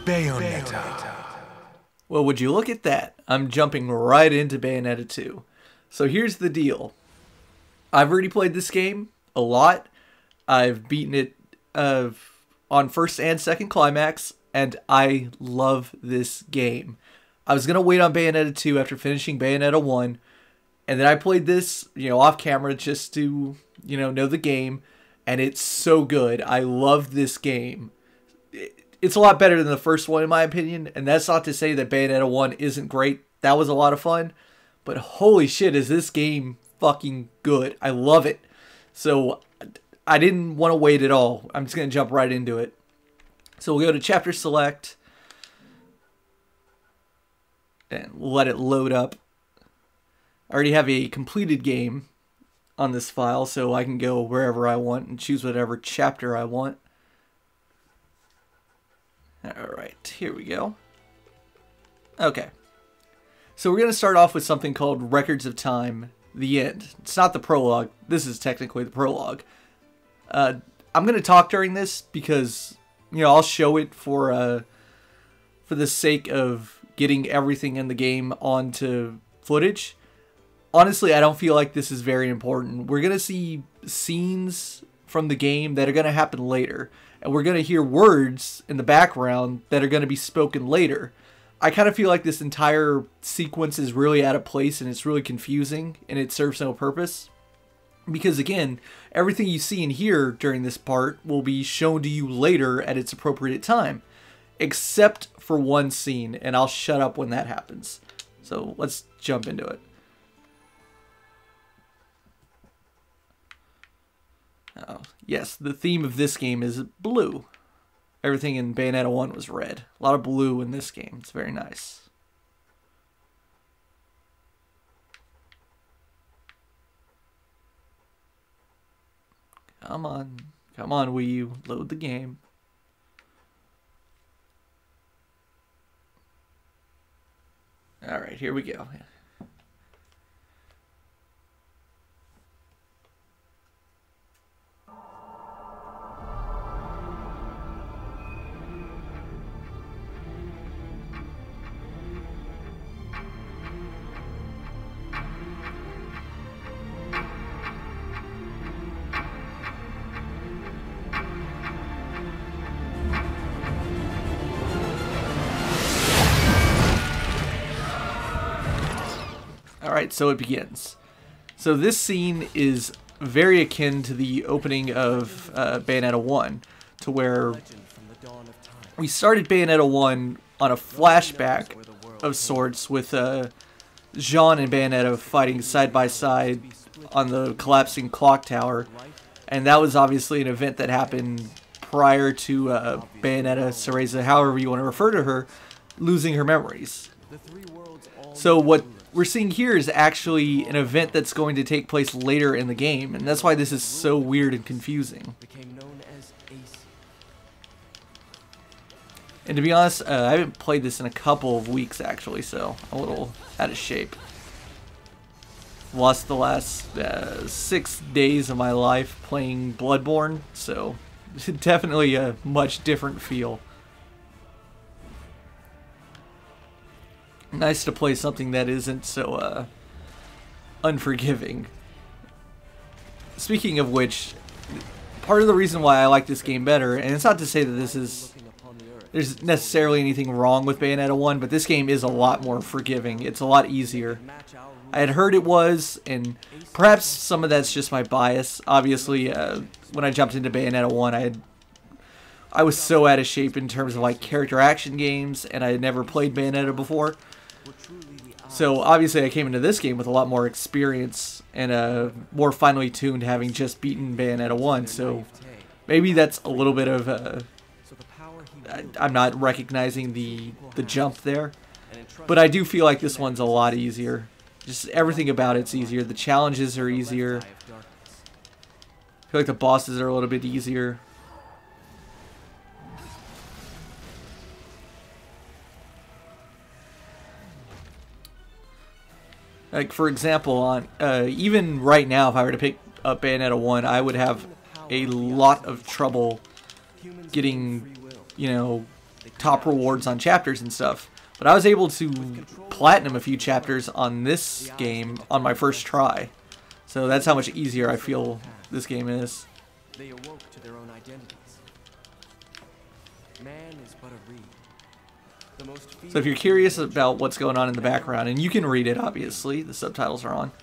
Bayonetta. Well, would you look at that? I'm jumping right into Bayonetta 2. So here's the deal. I've already played this game a lot. I've beaten it on first and second climax, and I love this game. I was going to wait on Bayonetta 2 after finishing Bayonetta 1, and then I played this, off camera just to, know the game, and it's so good. I love this game. It's a lot better than the first one, in my opinion, and that's not to say that Bayonetta 1 isn't great. That was a lot of fun, but holy shit, is this game fucking good. I love it. So I didn't want to wait at all. I'm just going to jump right into it. So we'll go to Chapter Select, and let it load up. I already have a completed game on this file, so I can go wherever I want and choose whatever chapter I want. Alright, here we go. Okay. So we're going to start off with something called Records of Time, the end. It's not the prologue. This is technically the prologue. I'm going to talk during this because, I'll show it for the sake of getting everything in the game onto footage. Honestly, I don't feel like this is very important. We're going to see scenes from the game that are going to happen later. And we're going to hear words in the background that are going to be spoken later. I kind of feel like this entire sequence is really out of place and it's really confusing and it serves no purpose. Because again, everything you see and hear during this part will be shown to you later at its appropriate time. Except for one scene, and I'll shut up when that happens. So let's jump into it. Oh, yes, the theme of this game is blue. Everything in Bayonetta 1 was red. A lot of blue in this game. It's very nice. Come on. Come on, Wii U. Load the game. Alright, here we go. Alright, so it begins. So this scene is very akin to the opening of Bayonetta 1, to where we started Bayonetta 1 on a flashback of sorts with Jean and Bayonetta fighting side by side on the collapsing clock tower, and that was obviously an event that happened prior to Bayonetta, Cereza, however you want to refer to her, losing her memories. So what we're seeing here is actually an event that's going to take place later in the game, and that's why this is so weird and confusing. And to be honest, I haven't played this in a couple of weeks actually, so I'm a little out of shape. Lost the last 6 days of my life playing Bloodborne, so definitely a much different feel. Nice to play something that isn't so unforgiving. Speaking of which, part of the reason why I like this game better, and it's not to say that there's necessarily anything wrong with Bayonetta 1, but this game is a lot more forgiving. It's a lot easier. I had heard it was, and perhaps some of that's just my bias. Obviously, when I jumped into Bayonetta 1, I was so out of shape in terms of like character action games, and I had never played Bayonetta before. So obviously I came into this game with a lot more experience and more finely tuned, having just beaten Bayonetta 1. So maybe that's a little bit of I'm not recognizing the jump there, but I do feel like this one's a lot easier. Just everything about it's easier. The challenges are easier. I feel like the bosses are a little bit easier. Like, for example, on even right now, if I were to pick up Bayonetta 1, I would have a lot of trouble getting, you know, top rewards on chapters and stuff. But I was able to platinum a few chapters on this game on my first try. So that's how much easier I feel this game is. They awoke to their own identities. Man is but a reed. So if you're curious about what's going on in the background, and you can read it, obviously, the subtitles are on.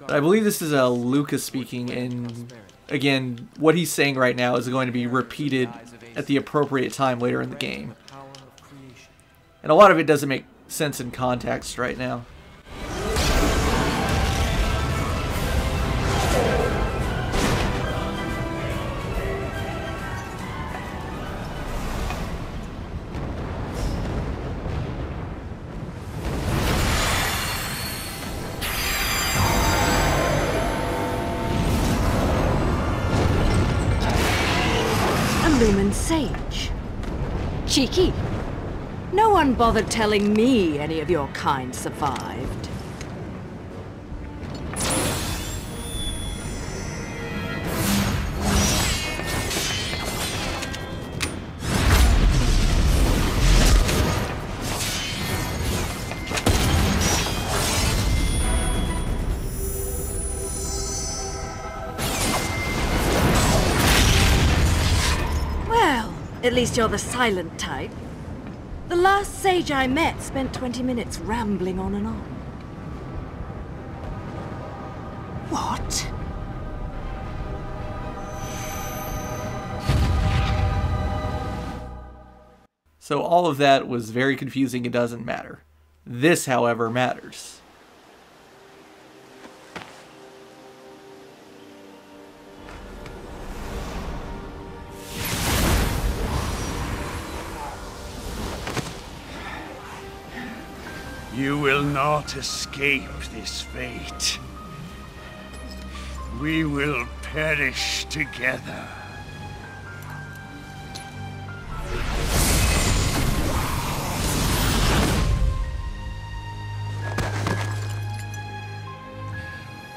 But I believe this is Lucas speaking, and again, what he's saying right now is going to be repeated at the appropriate time later in the game. And a lot of it doesn't make sense in context right now. Lumen Sage. Cheeky. No one bothered telling me any of your kind survived. At least you're the silent type. The last sage I met spent 20 minutes rambling on and on. What? So all of that was very confusing. It doesn't matter. This, however, matters. You will not escape this fate. We will perish together.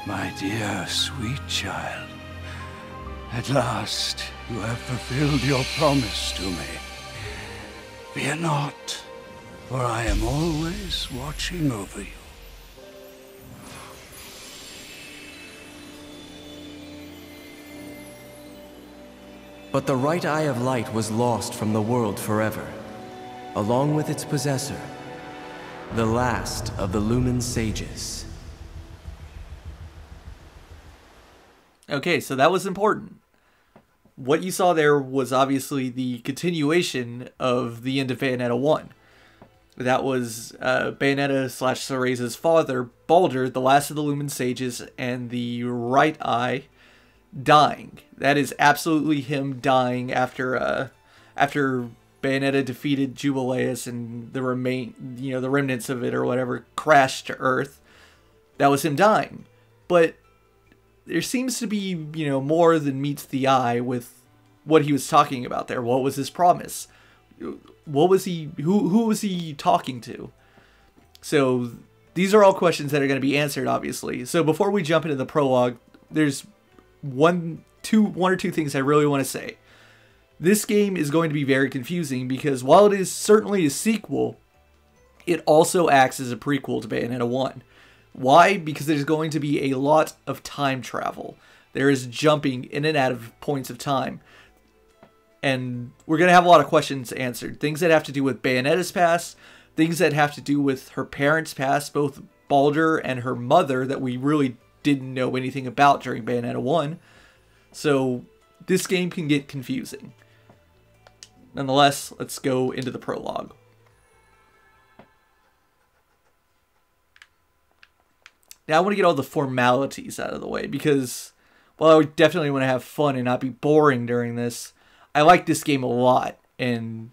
My dear, sweet child, at last you have fulfilled your promise to me. Fear not. For I am always watching over you. But the right eye of light was lost from the world forever, along with its possessor, the last of the Lumen Sages. Okay, so that was important. What you saw there was obviously the continuation of the end of Bayonetta 1. That was Bayonetta / Cereza's father, Baldur, the last of the Lumen Sages, and the right eye dying. That is absolutely him dying after Bayonetta defeated Jubileus and the the remnants of it or whatever crashed to Earth. That was him dying. But there seems to be, more than meets the eye with what he was talking about there. What was his promise? What was he, who was he talking to? So these are all questions that are going to be answered, obviously. So before we jump into the prologue, there's one or two things I really want to say. This game is going to be very confusing because while it is certainly a sequel, it also acts as a prequel to Bayonetta 1. Why? Because there's going to be a lot of time travel. There is jumping in and out of points of time. And we're going to have a lot of questions answered. Things that have to do with Bayonetta's past, things that have to do with her parents' past, both Baldur and her mother, that we really didn't know anything about during Bayonetta 1. So this game can get confusing. Nonetheless, let's go into the prologue. Now I want to get all the formalities out of the way because while I definitely want to have fun and not be boring during this, I like this game a lot, and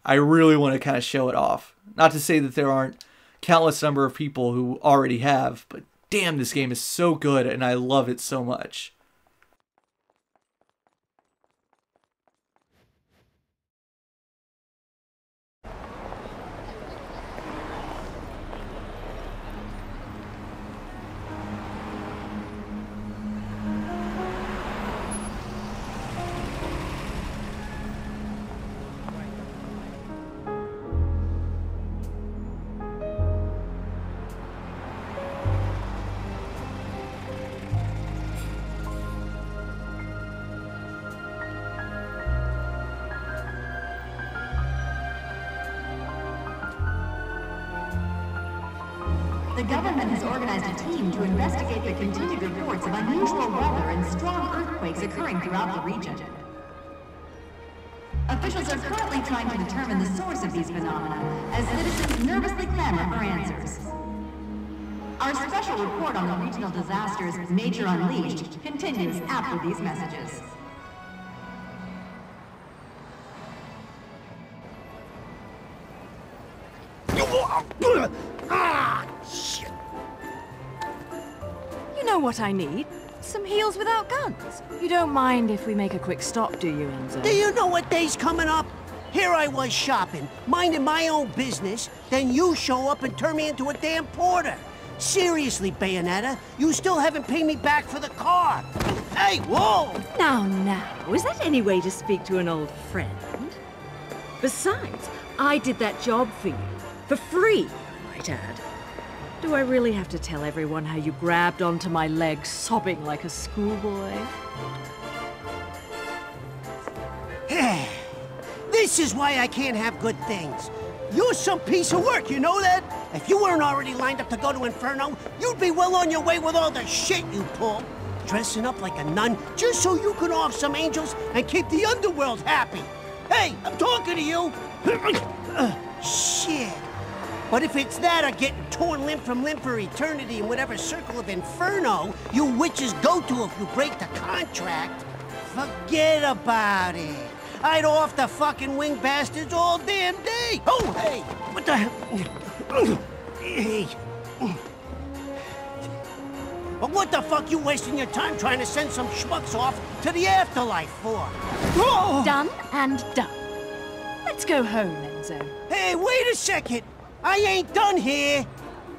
I really want to kind of show it off. Not to say that there aren't countless number of people who already have, but damn, this game is so good, and I love it so much. The government has organized a team to investigate the continued reports of unusual weather and strong earthquakes occurring throughout the region. Officials are currently trying to determine the source of these phenomena, as citizens nervously clamor for answers. Our special report on the regional disasters, Nature Unleashed, continues after these messages. You know what I need? Some heels without guns. You don't mind if we make a quick stop, do you, Enzo? Do you know what day's coming up? Here I was shopping, minding my own business, then you show up and turn me into a damn porter. Seriously, Bayonetta, you still haven't paid me back for the car. Hey, whoa! Now, is that any way to speak to an old friend? Besides, I did that job for you. For free, I might add. Do I really have to tell everyone how you grabbed onto my leg sobbing like a schoolboy? This is why I can't have good things. You're some piece of work, you know that? If you weren't already lined up to go to Inferno, you'd be well on your way with all the shit you pull. Dressing up like a nun just so you can off some angels and keep the underworld happy. Hey, I'm talking to you. Shit. But if it's that or getting torn limb from limb for eternity in whatever circle of Inferno you witches go to if you break the contract, forget about it. I'd off the fucking wing bastards all damn day. Oh, hey, what the hell? Hey. But what the fuck you wasting your time trying to send some schmucks off to the afterlife for? Oh. Done and done. Let's go home, Enzo. Hey, wait a second. I ain't done here.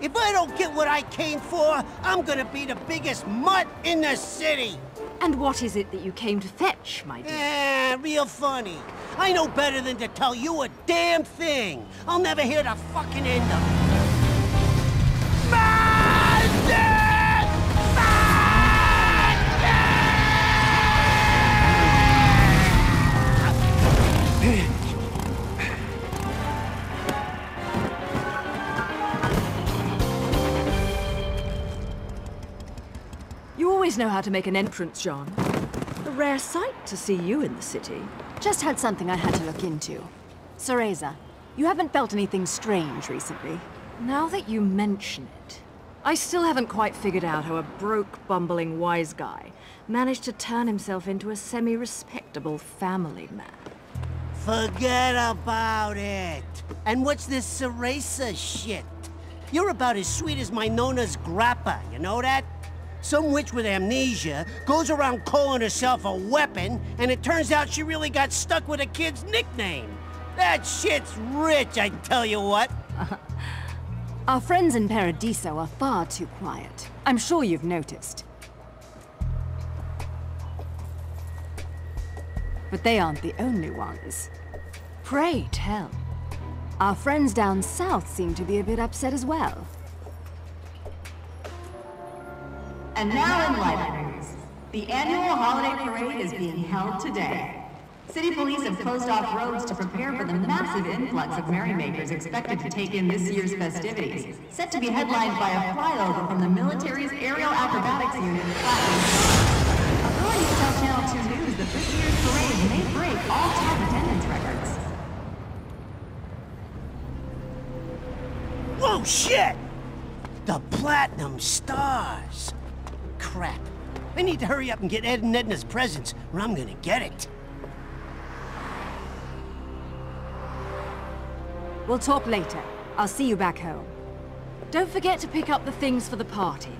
If I don't get what I came for, I'm gonna be the biggest mutt in the city. And what is it that you came to fetch, my dear? Real funny. I know better than to tell you a damn thing. I'll never hear the fucking end of it. You always know how to make an entrance, John. A rare sight to see you in the city. Just had something I had to look into. Cereza, you haven't felt anything strange recently? Now that you mention it, I still haven't quite figured out how a broke, bumbling wise guy managed to turn himself into a semi-respectable family man. Forget about it. And what's this Cereza shit? You're about as sweet as my Nona's grappa, you know that? Some witch with amnesia goes around calling herself a weapon, and it turns out she really got stuck with a kid's nickname. That shit's rich, I tell you what. Our friends in Paradiso are far too quiet. I'm sure you've noticed. But they aren't the only ones. Pray tell. Our friends down south seem to be a bit upset as well. And now in live news, the annual holiday parade is being held today. City police have closed off roads to prepare for the massive influx of merrymakers expected to take in this year's festivities, set to be headlined by a flyover from the military's aerial acrobatics unit. Authorities tell Channel 2 News that this year's parade may break all-time attendance records. Whoa, shit! The Platinum Stars. Crap. I need to hurry up and get Ed and Edna's presents, or I'm gonna get it. We'll talk later. I'll see you back home. Don't forget to pick up the things for the party.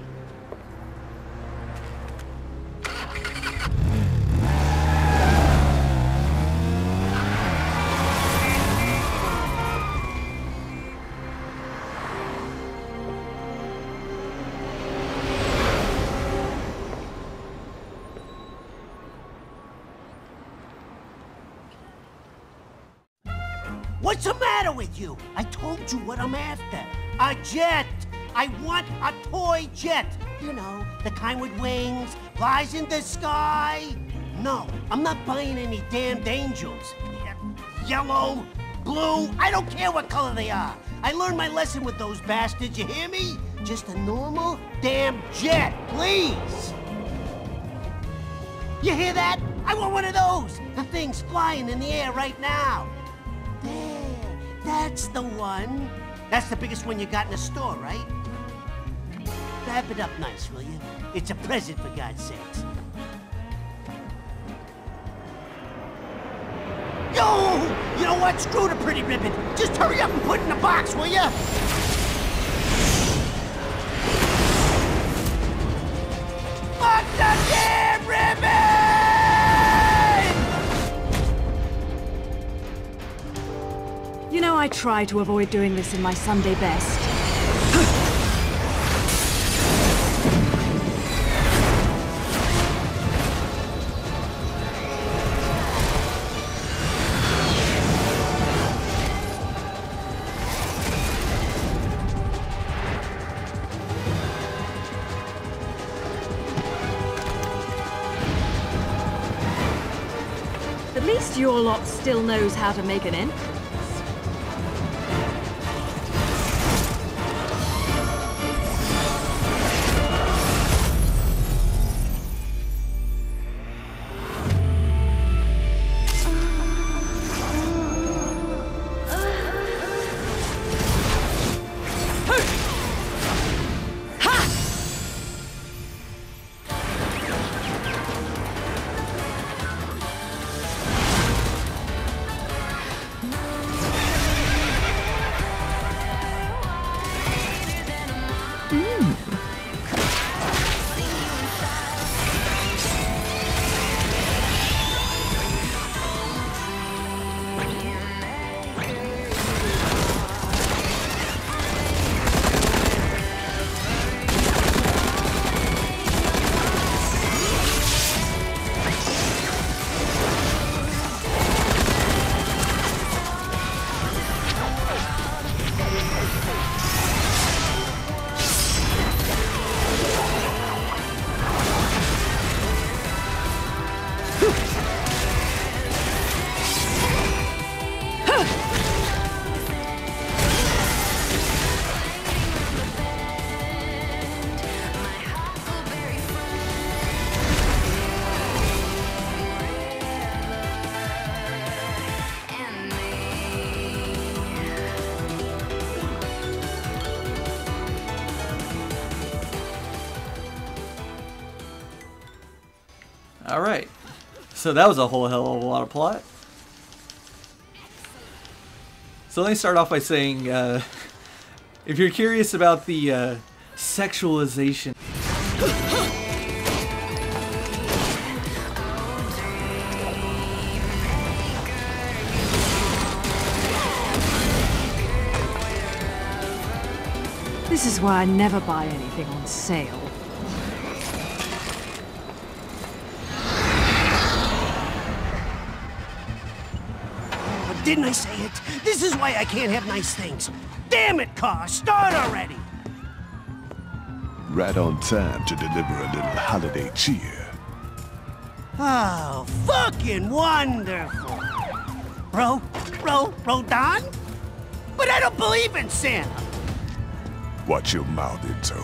What's the matter with you? I told you what I'm after. A jet! I want a toy jet! You know, the kind with wings, flies in the sky. No, I'm not buying any damned angels. Yellow, blue, I don't care what color they are. I learned my lesson with those bastards, you hear me? Just a normal damn jet, please! You hear that? I want one of those! The thing's flying in the air right now. There, that's the one. That's the biggest one you got in the store, right? Wrap it up nice, will you? It's a present, for God's sakes. Yo! You know what? Screw the pretty ribbon. Just hurry up and put it in the box, will ya? Fuck the damn ribbon! You know, I try to avoid doing this in my Sunday best. At least your lot still knows how to make an entrance. Alright, so that was a whole hell of a lot of plot. So let me start off by saying, if you're curious about the sexualization, This is why I never buy anything on sale. Didn't I say it? This is why I can't have nice things. Damn it, car! Start already! Right on time to deliver a little holiday cheer. Oh, fucking wonderful! Rodon? But I don't believe in Santa! Watch your mouth, Enzo.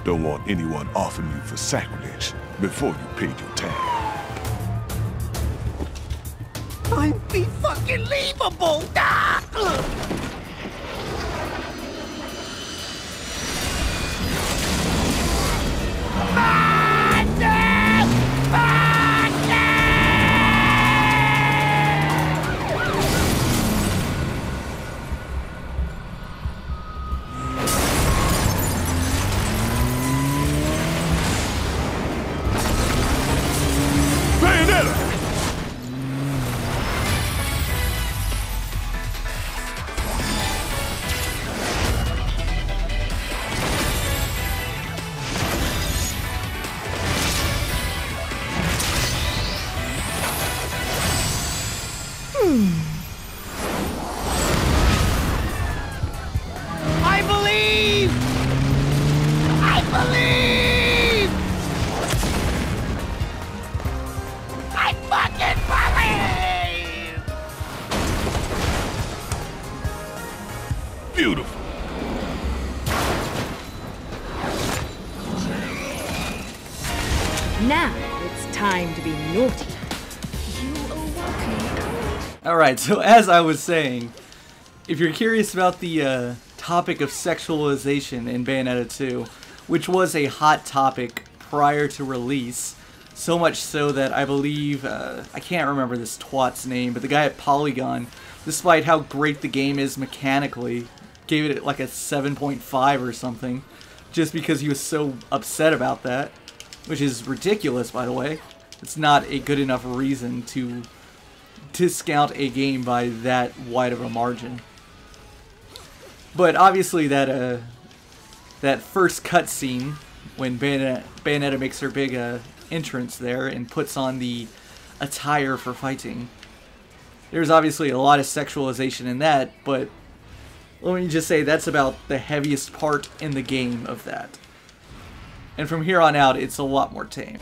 Don't want anyone offering you for sacrilege before you paid your tag. Unbelievable! Ah! Bayonetta! Beautiful. Now it's time to be naughty. Alright, so as I was saying, if you're curious about the topic of sexualization in Bayonetta 2, which was a hot topic prior to release, so much so that I believe, I can't remember this twat's name, but the guy at Polygon, despite how great the game is mechanically, gave it like a 7.5 or something, just because he was so upset about that, which is ridiculous, by the way. It's not a good enough reason to discount a game by that wide of a margin. But obviously that that first cutscene when Bayonetta makes her big entrance there and puts on the attire for fighting, there's obviously a lot of sexualization in that, but let me just say that's about the heaviest part in the game of that. And from here on out, it's a lot more tame.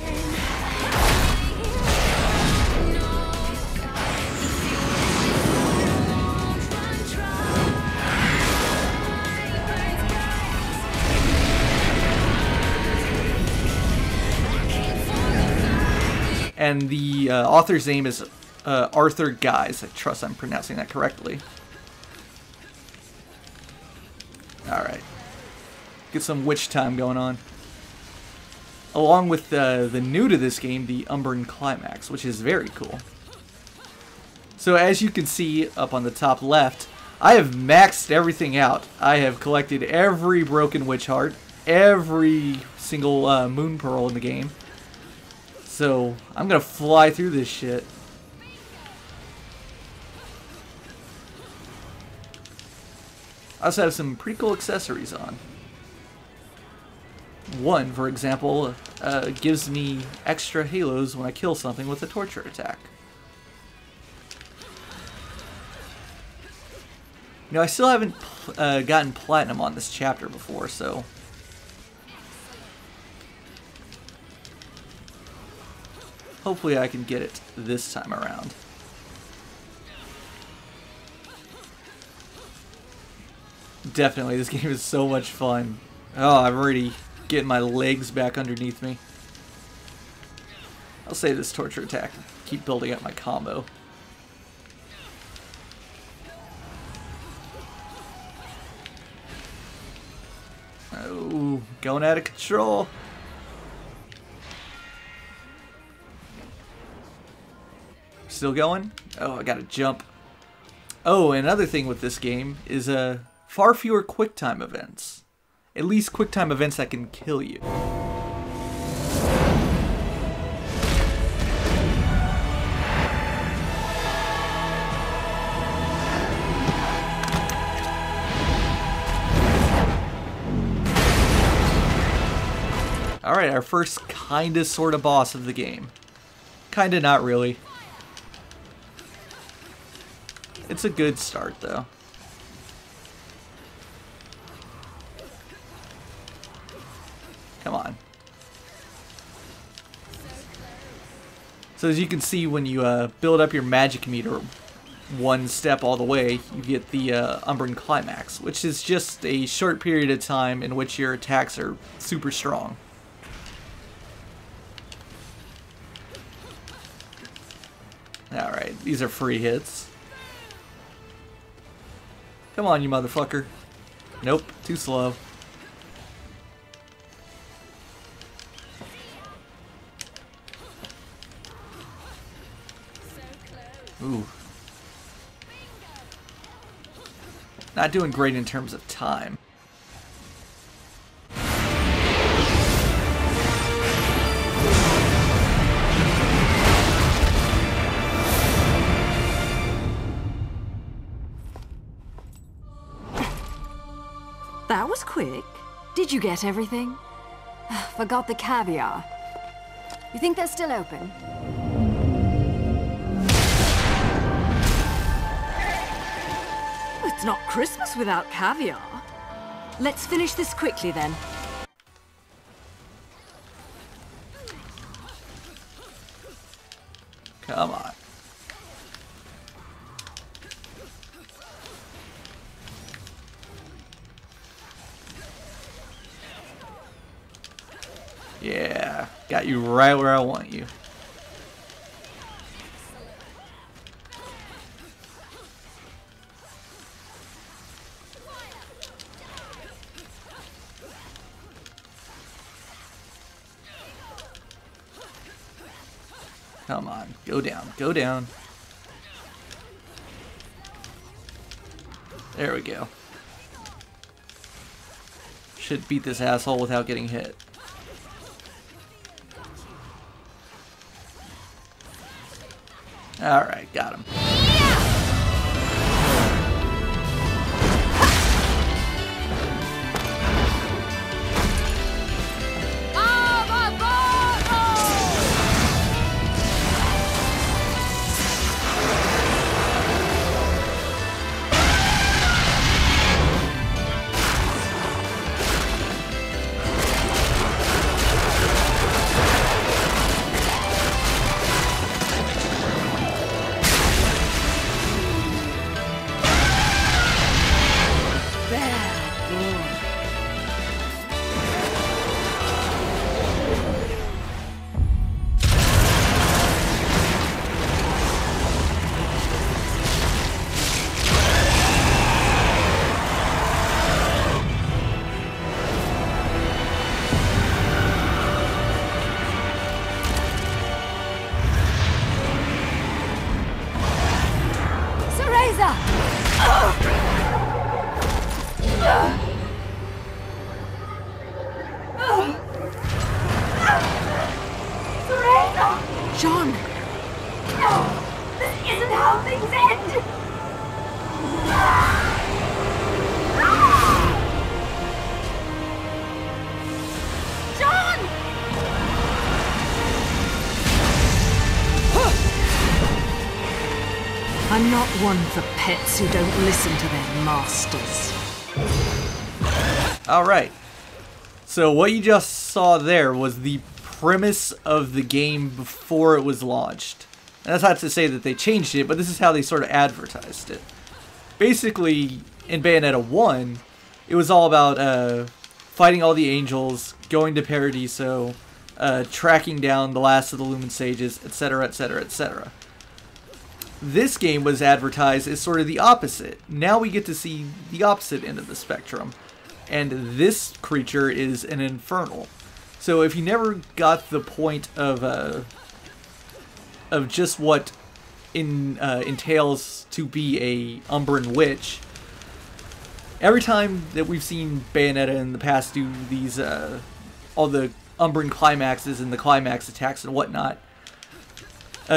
And the author's name is Arthur Guise. I trust I'm pronouncing that correctly. Alright. Get some witch time going on. Along with the new to this game, the Umbran Climax, which is very cool. So as you can see up on the top left, I have maxed everything out. I have collected every broken witch heart, every single moon pearl in the game. So I'm gonna fly through this shit. I also have some pretty cool accessories on. One, for example, gives me extra halos when I kill something with a torture attack. You know, I still haven't gotten platinum on this chapter before, so hopefully I can get it this time around. Definitely, this game is so much fun. Oh, I'm already getting my legs back underneath me. I'll save this torture attack. Keep building up my combo. Oh, going out of control. Still going? Oh, I gotta jump. Oh, another thing with this game is far fewer QuickTime events. At least QuickTime events that can kill you. Alright, our first kinda sorta boss of the game. Kinda not really. It's a good start though. Come on. So as you can see, when you build up your magic meter one step all the way, you get the Umbran Climax, which is just a short period of time in which your attacks are super strong. Alright, these are free hits. Come on, you motherfucker. Nope, too slow. Ooh. Not doing great in terms of time. That was quick. Did you get everything? Forgot the caviar. You think they're still open? It's not Christmas without caviar. Let's finish this quickly then. Come on. Got you right where I want you. Come on, go down, go down. There we go. Should beat this asshole without getting hit. Alright, got him. John! No! This isn't how things end! John! I'm not one for pets who don't listen to their masters. Alright. So what you just saw there was the premise of the game before it was launched. And that's not to say that they changed it, but this is how they sort of advertised it. Basically, in Bayonetta 1, it was all about fighting all the angels, going to Paradiso, tracking down the last of the Lumen Sages, etc., etc., etc. This game was advertised as sort of the opposite. Now we get to see the opposite end of the spectrum. And this creature is an infernal. So if you never got the point of just what entails to be a Umbran witch, every time that we've seen Bayonetta in the past do these all the Umbran climaxes and the climax attacks and whatnot,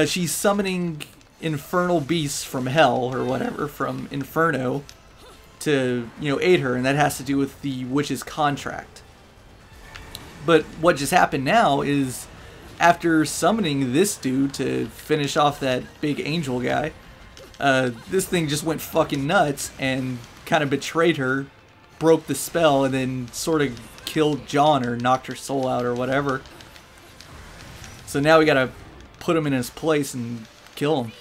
she's summoning infernal beasts from hell or whatever, from Inferno, to, you know, aid her, and that has to do with the witch's contract. But what just happened now is, after summoning this dude to finish off that big angel guy, this thing just went fucking nuts and kind of betrayed her, broke the spell, and then sort of killed John or knocked her soul out or whatever. So now we gotta put him in his place and kill him.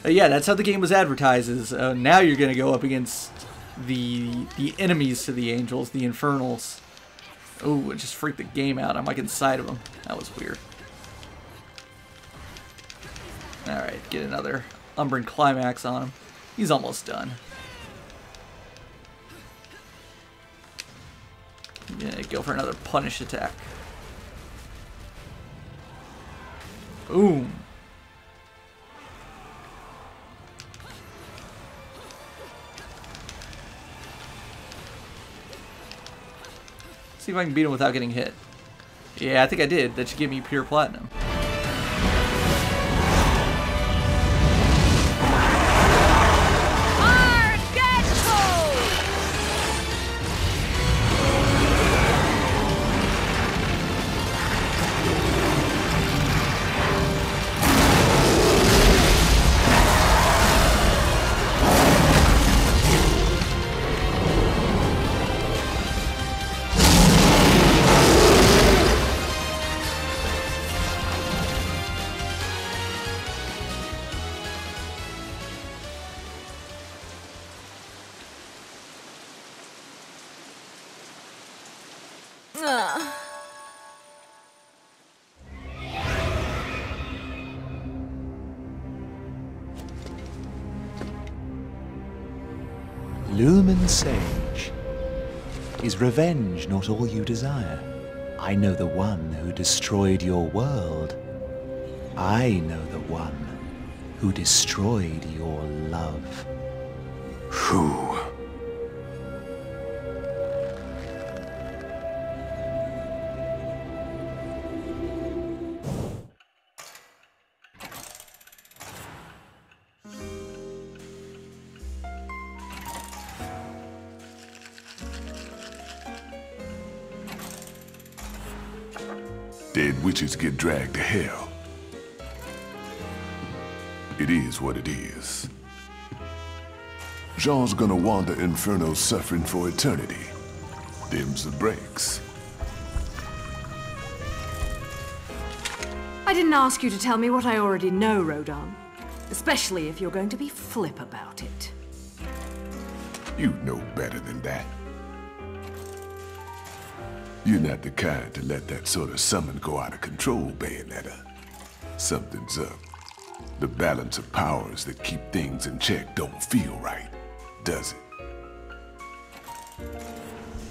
Yeah, that's how the game was advertised. Is now you're gonna go up against the enemies to the angels, the infernals. Oh, it just freaked the game out. I'm like inside of him. That was weird. Alright, get another Umbran climax on him. He's almost done. Yeah, go for another punish attack. Boom. See if I can beat him without getting hit. Yeah, I think I did. That should give me pure platinum. Lumen Sage. Is revenge not all you desire? I know the one who destroyed your world. I know the one who destroyed your love. Who? Dead witches get dragged to hell. It is what it is. Jean's gonna wander Inferno suffering for eternity. Them's the breaks. I didn't ask you to tell me what I already know, Rodin. Especially if you're going to be flip about it. You know better than that. You're not the kind to let that sort of summon go out of control, Bayonetta. Something's up. The balance of powers that keep things in check don't feel right, does it?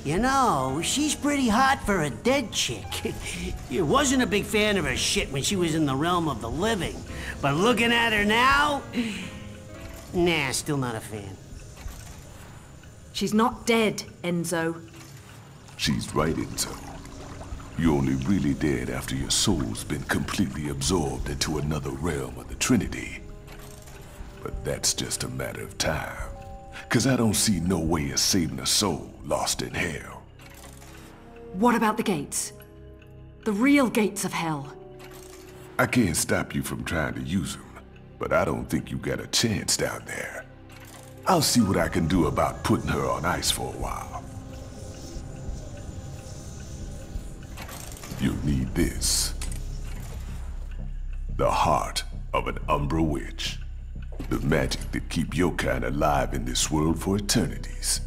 You know, she's pretty hot for a dead chick. You wasn't a big fan of her shit when she was in the realm of the living. But looking at her now... Nah, still not a fan. She's not dead, Enzo. She's right, Enzo. You're only really dead after your soul's been completely absorbed into another realm of the Trinity. But that's just a matter of time. 'Cause I don't see no way of saving a soul lost in hell. What about the gates? The real gates of hell? I can't stop you from trying to use them, but I don't think you got a chance down there. I'll see what I can do about putting her on ice for a while. You'll need this. The heart of an Umbra witch. The magic that keep your kind alive in this world for eternities.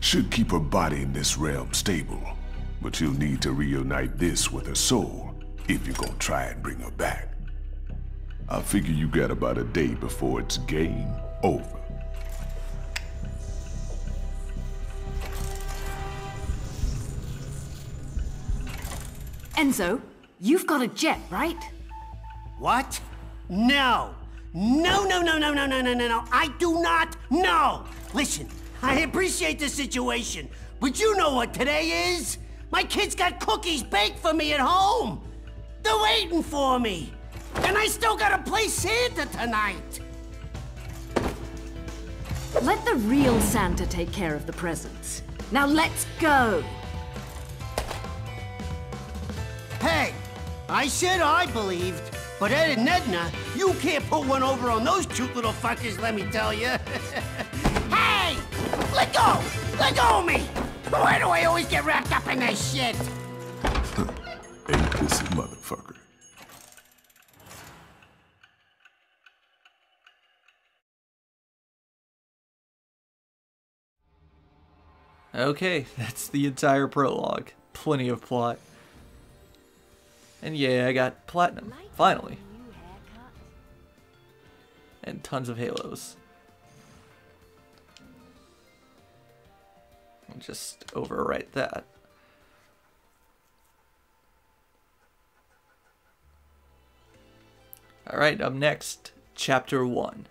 Should keep her body in this realm stable, but you'll need to reunite this with her soul if you're gonna try and bring her back. I figure you got about a day before it's game over. Enzo, you've got a jet, right? What? No. No, no, no, no, no, no, no, no, no. I do not know. Listen, I appreciate the situation, but you know what today is? My kids got cookies baked for me at home. They're waiting for me. And I still gotta play Santa tonight. Let the real Santa take care of the presents. Now let's go. Hey, I said I believed, but Ed and Edna, you can't put one over on those cute little fuckers, let me tell you. Hey! Let go! Let go of me! Why do I always get wrapped up in this shit? Ain't this a motherfucker? Okay, that's the entire prologue. Plenty of plot. And yeah, I got platinum, finally. And tons of halos. I'll just overwrite that. Alright, up next, Chapter 1.